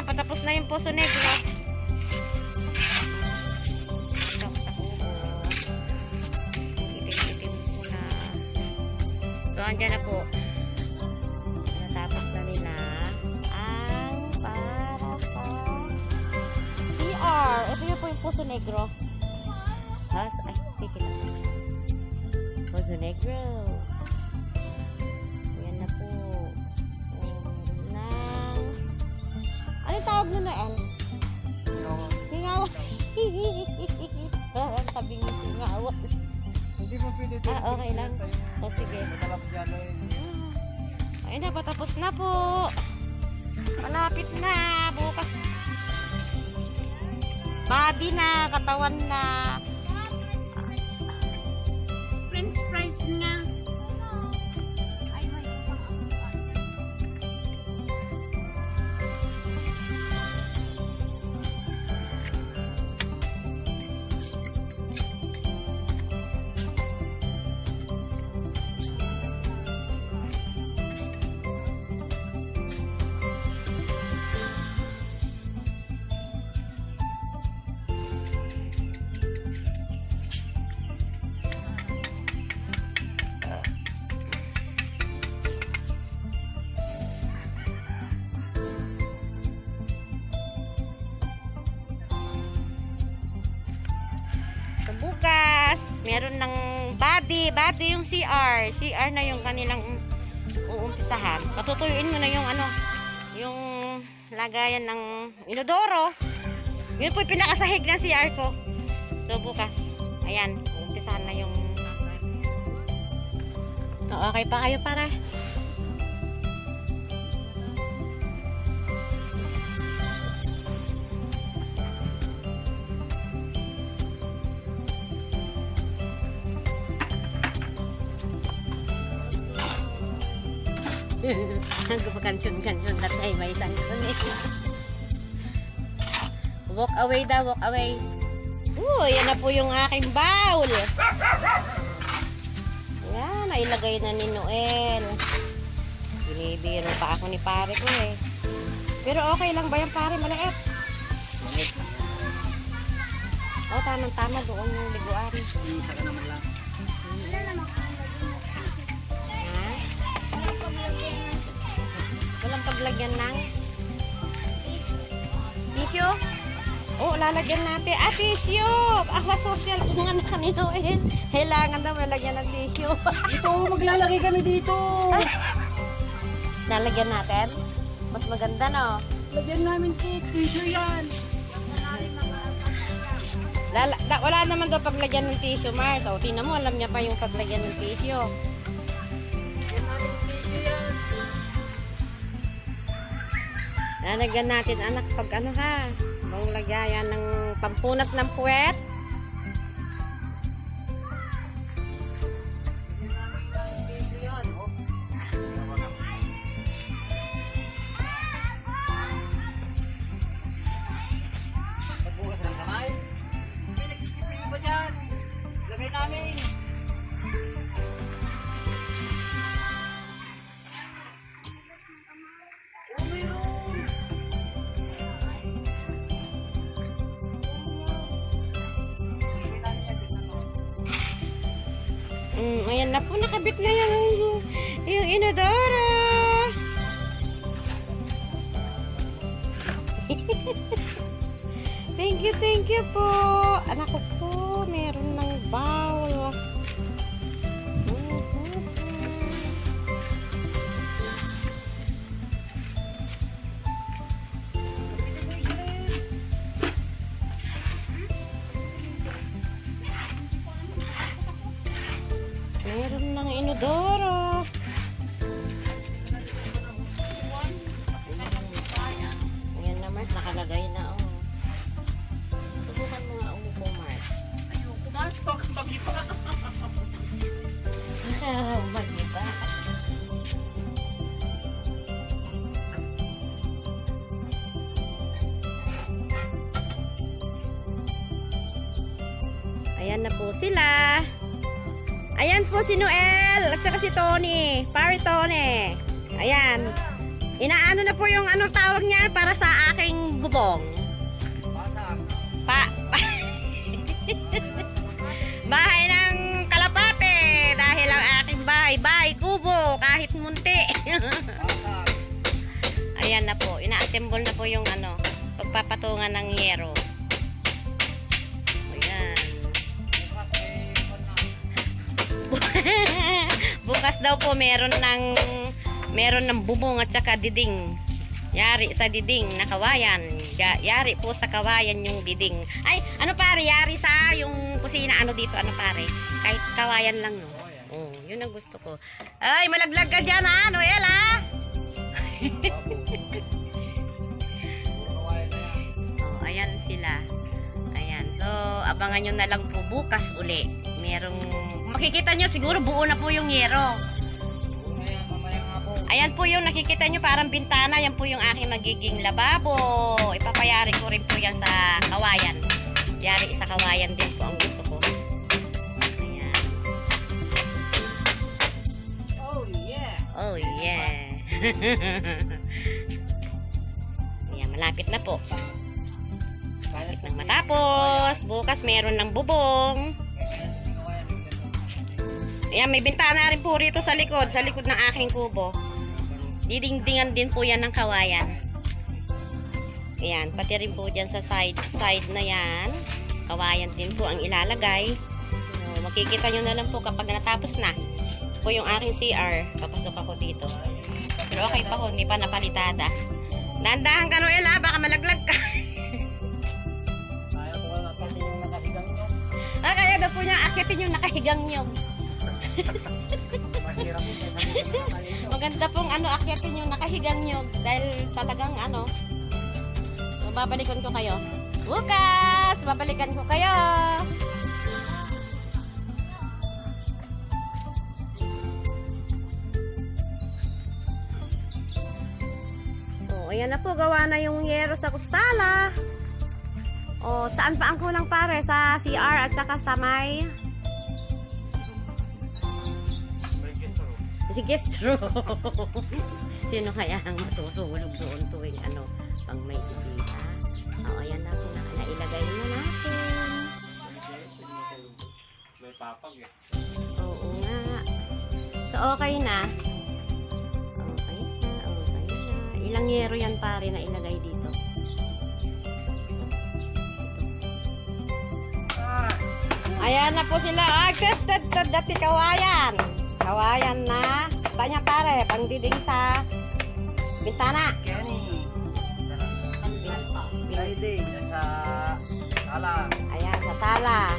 patapos na yung Poso Negro. Ito sa kubo. Itim-itim po na. So, andyan na po. Natapos na nila ang para sa CR. Ito yun po yung Poso Negro. Ay, sige na. Poso Negro. Ayan na po. Ano tawag na Noel? Singawan. Ang tabing ni singawan. Hindi mo pwede din. Okay lang. O sige. Ayun na, patapos na po. Malapit na. Bukas. Body na, katawan na. French fries nga. Bukas, meron ng body yung CR na yung kanilang uumpisahan. Patutuyuin mo na yung ano, yung lagayan ng inodoro. Yun po yung pinakasahig ng CR ko. So bukas, ayan, uumpisahan na yung okay pa kayo para Nagpapakansyon-kansyon dat ay may isang walk away daw, walk away. Yan na po yung aking bowl. Yan, nailagay na ni Noel. Binibiro pa ako ni pare ko eh. Pero okay lang ba yung pare, maliit? O, tamang-tama doon yung liguan. Saka naman lang. Walang paglagyan ng tissue? Oo, lalagyan natin. Tissue! Social kung ano kanino eh. Kailangan daw malagyan ng tissue. Dito, maglalagay kami dito. Lalagyan natin? Mas maganda, no? Lagyan namin tissue yan. Wala naman daw paglagyan ng tissue, Mars. O, tingnan mo, alam niya pa yung paglagyan ng tissue. Lagyan namin tissue yan. Lalagyan natin, anak, pag ano ha, bang lagyan ng pampunas ng puwet. Pagbukas ng kamay. May nagsisipin ba dyan? Lagay namin. Ayan na po, nakabit na yung inodoro. Thank you po. Anak ko po, meron ng bowl. Meron ng inodoro. Ayan na, Mars. Nakalagay na, oh. Subukan mo nga umupo, Mars. Ayoko, Mars. Pag-iba. Mag-iba. Ayan na po sila. Ayan po si Noel at saka si Tony. Pare Tony. Ayan. Inaano na po yung anong tawag niya para sa aking bubong. Pasang. Bahay ng kalapate. Dahil ang aking bahay, kubo, kahit munti. Pasang. Ayan na po. Ina-assemble na po yung ano, pagpapatungan ng yero. Ayan. Bukas daw po meron ng bubong at saka diding. Yari sa diding na kawayan. Yari po sa kawayan yung diding. Ay, ano pare, yari sa yung kusina, ano dito, ano pare. Kahit kawayan lang, no? Oh, yun ang gusto ko. Ay, malaglag ka dyan, ha, Noel, ha? Oh, ayan sila. Ayan. So, abangan nyo na lang po bukas uli. Makikita nyo siguro buo na po yung yero. Ayan po yung nakikita nyo parang bintana. Yan po yung aking magiging lababo. Ipapayari ko rin po yan sa kawayan. Yari sa kawayan din po ang gusto ko. Ayan. Oh yeah. Oh yeah. Ayan, malapit na po. Malapit nang matapos. Bukas meron ng bubong. Ayan, may bintana rin po rito sa likod ng aking kubo. Didingdingan din po yan ng kawayan. Ayan, pati rin po dyan sa side na yan. Kawayan din po ang ilalagay. So, makikita nyo na lang po kapag natapos na. Ito po yung aking CR. Papasok ako dito. Pero okay pa ho, hindi pa napalitada. Dahan-dahan ka, Noel, ha? Baka malaglag ka. Kaya ko nga kasi yung nakahigang nyo. Kaya daw po niya akitin yung nakahigang nyo. Mahirap yung sabihin. Maganda pong akyatin yung nakahigang nyo. Dahil talagang so, babalikan ko kayo. Bukas! Babalikan ko kayo! Oh, ayan na po. Gawa na yung yero sa kusala. Oh, saan pa ang kulang pare? Sa CR at saka sa may... Si guest room. Sino kaya ang matusulog doon tuwing pang may bisita? O, ayan na po na. Nailagay na natin. May papag eh. Oo nga. So, okay na. Okay na. Ilang yero yan pare na ilagay dito? Ayan na po sila. Dati kawayan. Kawayan na. Tanya pare, pangdiding sa bintana. Kenny. Sliding sa sala. Ayan, sa sala.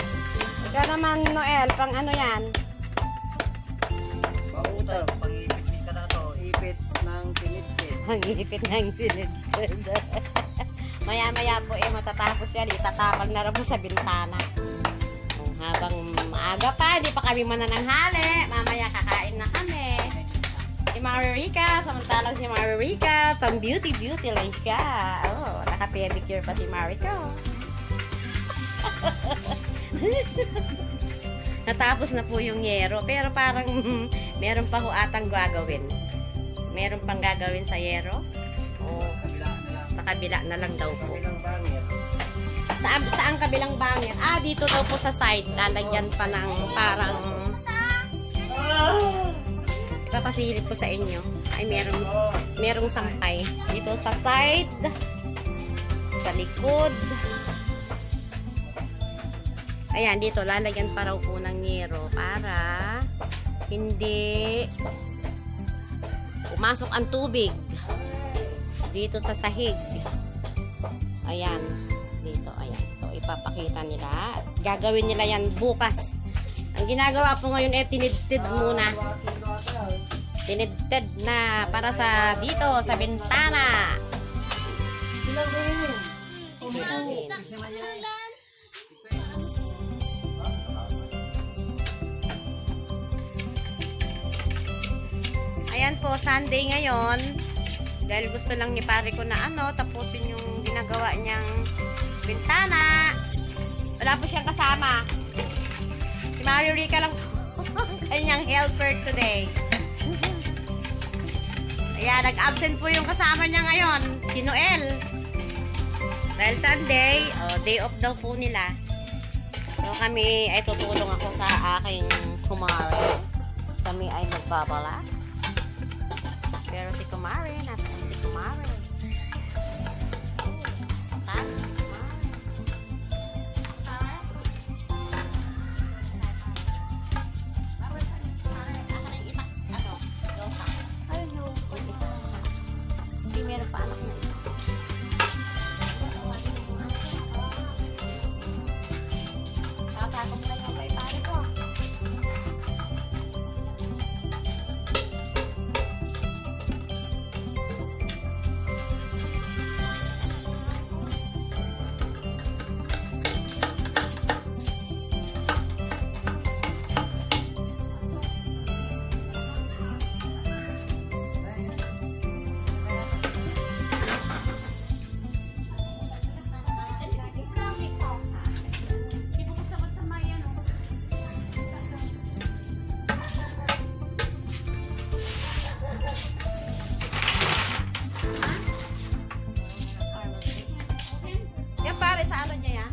Ikaw naman, Noel, pang ano yan? Pautang. Pag-ipit ka na to. Ipit ng pinitpit. Ang ipit ng sinid. Maya-maya po matatapos yan. Itatapag na rin po sa bintana. Habang maaga pa, hindi pa kami manananghali. Mamaya kakain na kami. Si Maririca, samantalang si Maririca, pang beauty lang siya. Oh, naka-pedicure pa si Maririca. Natapos na po yung yero, pero parang meron pa ho atang gagawin. Meron pang gagawin sa yero. Oh, sa kabila na lang daw po. Saan kabilang bangin? Dito daw po sa side. Lalagyan pa ng parang... Ipapasilip ko sa inyo. Ay, merong sampay. Dito sa side. Sa likod. Ayan, dito. Lalagyan pa raw po ng yero para hindi pumasok ang tubig. Dito sa sahig. Ayan. Dito, ayan. So, ipapakita nila. Gagawin nila yan bukas. Ang ginagawa po ngayon tinidtid muna. Tinidtid na para sa dito, sa bintana. Ayan po, Sunday ngayon. Dahil gusto lang ni pare ko na tapusin yung ginagawa niyang bintana. Wala po siyang kasama. Si Maririca lang po ang kanyang helper today. Ayan, nag-absent po yung kasama niya ngayon, si Noel. Dahil Sunday, day off daw po nila. So kami ay tutulong ako sa aking kumare. Kami ay magbabala. Pero si kumare, nasaan si kumare? Saan? Hindi meron pa anak na ito. Tatagong na yung kay pare ko. Yan pare, sa ano niya yan?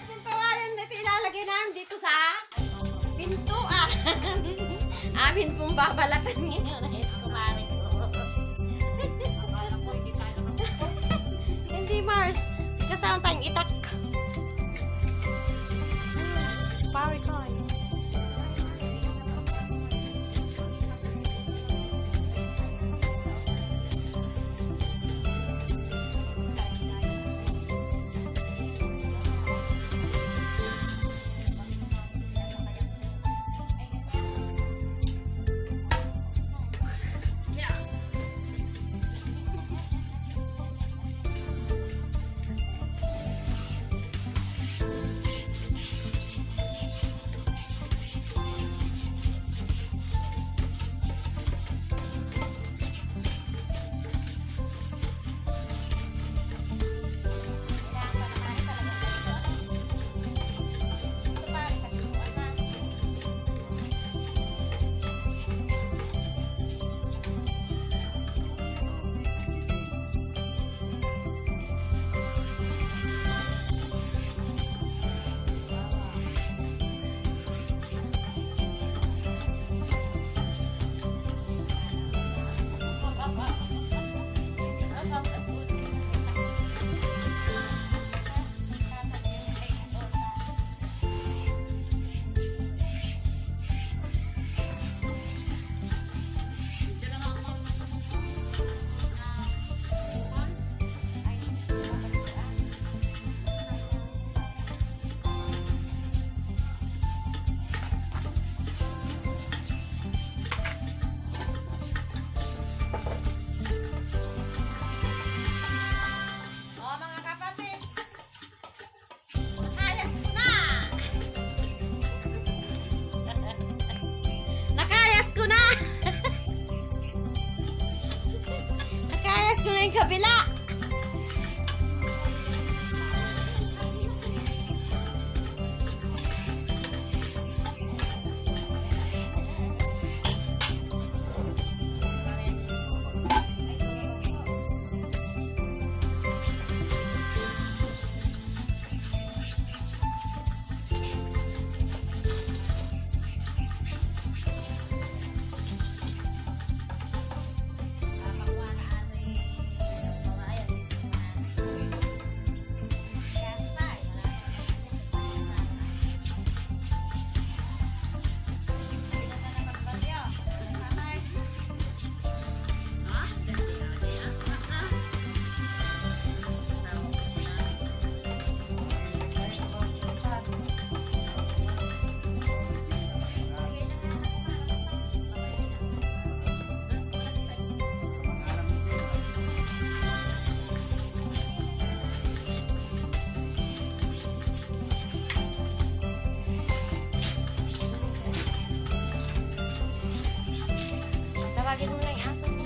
Pintuan na ilalagay namin dito sa pintuan. Amin pong babalatan ngayon. Kumare ko. Hindi Mars. Kasama tayong itak. Pare ko. Kabila. Tawagin mo na yung aso mo.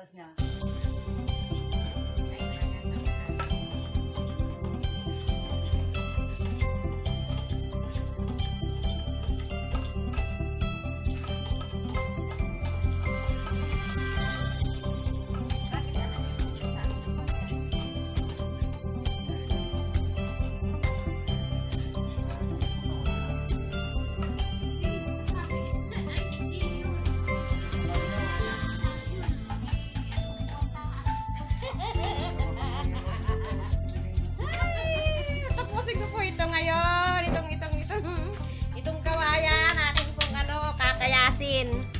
gatas niya. Tapusin ko po ito ngayon. Itong kawayan. Akin pong kakayasin.